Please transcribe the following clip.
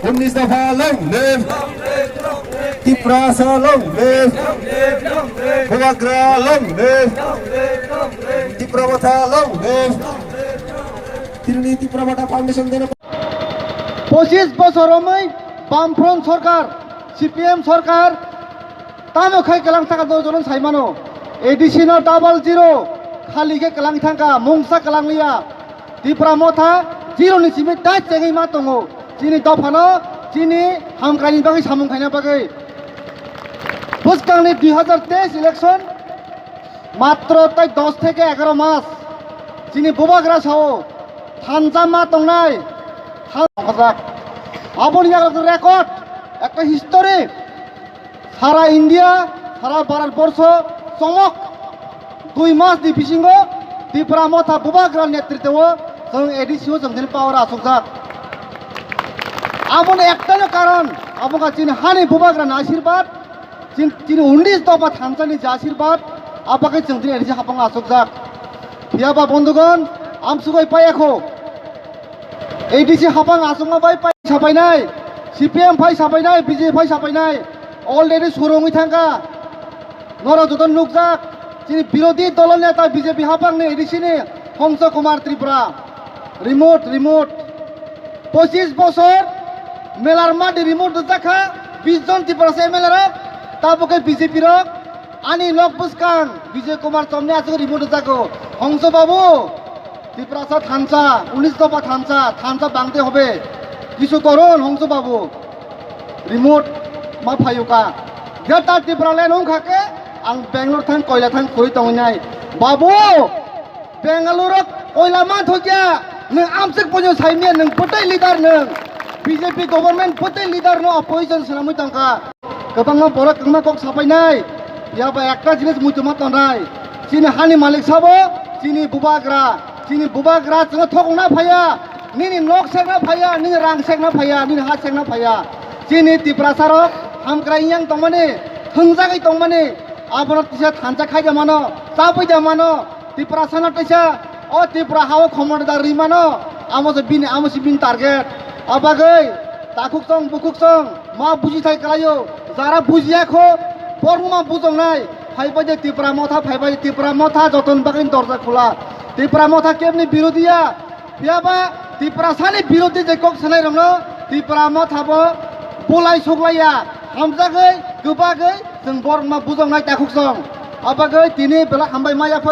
Unis daf'a long live, Tiprasa long live, Puagra long live, Tipramata long live, Trinity Pramata Foundation দেন 25 বছর আমি বামফ্রন্ট সরকার CPM সরকার তানো খাই Klang থাকা দজন সাইমানো ADC ন 00 খালিকে Klang থাকা মংসা কেলাং লিয়া ত্রিপুরা মথা জিরো नि सिमे दा চেঙ্গি মা দङो চিনি দফানো চিনি হামকানি বাগै সামুं খাইना বাগै বুসকাংনি 2023 ইলেকশন মাত্র তাই 10 থেকে 11 মাস চিনি বুবাগ্রা সাও থানজা মা দংনাই আপনি রেকর্ড একটা হিস্টোরি সারা ইন্ডিয়া সারা ভারতবর্ষ চমক 2 মাস দি ফিসিঙ্গ ত্রিপুরা মথা বুবাগ্রা নেতৃত্ব जों एडिसिओ जों दिन पावर आसुकजाक आबोन एकटानो कारण आबोगा चिन हानि बुबाग्रानि आशीर्वाद चिन 19 दफा थानसानि आशीर्वाद आबाकै जों दिन एडिसि हापां आसुकजाक याबा बन्धुगण आमसुगै पायाखो एडिसि हापां आसुंगा बाय पाय साफायनाय सिपिएम फाय साफायनाय बिजेपि फाय साफायनाय अलरेडी सुरुङै थांगा नरजतन नुकजाक चिन बिरोधी दल नेता बिजेपि हापांनि एडिसिनि हंस कुमार त्रिपुरा रिमोट 25 বছর মেলার মাঠে রিমোট দেখা 20 জন ত্রিপুরা এমএলএ তারপরে বিজেপি আনি লক বুসকান বিজয় কুমার চমনে আছে রিমোট দেখো হংস বাবু ত্রিপুরা থানসা 19 দফা থানসা বাংতে হবে কিছু করুন হংস বাবু রিমোট মা ফাইকা গেটা ত্রিপুরা লেন খাকে আং বেঙ্গলোর থাং কয়লা থাং কই দংনাই বাবু बेंगालुरु कोयला मा थोकिया नों आमसेक पजो साइनिया नों पतै लिडार नों बीजेपी गभर्नमेंट पतै लिडार नो अपोजिशन सनामै तंका गोबां बर' कंमा कक साफायनाय याबा एकटा जिनिस मुतुमा तनाय चिनि हानि मालिक साबो चिनि बुबाग्रा जों थगना फाया निनि नक सेकना फाया निनि रां सेकना फाया निनि हा सेकना फाया चिनि त्रिपुरा सारो हामग्राइयां तंमाने थंजागै तंमाने आबरत तिसा थानजा खायजा मानो चाबैजा मानो त्रिपुरा साना तैसा ओ त्रिपुरा हाव खमरदार रिमानो आमोसे बिन टारगेट अबागै ताकुक सं बुकुक सं मा बुजिथाय कलायो जारा बुजियाखो बरमा बुजंनाय फाइबाजे त्रिपुरा मथा जतन बागै दरजा खोला त्रिपुरा मथा केबनि बिरोधिया बियाबा त्रिपुरा सानि बिरोधि जे कक सानाय रंनो त्रिपुरा मथाबो बोलाय सगलाया हामजागै गोबागै जों बरमा बुजंनाय ताकुक सं अबागै दिनै बेला हामबाय मायाफोर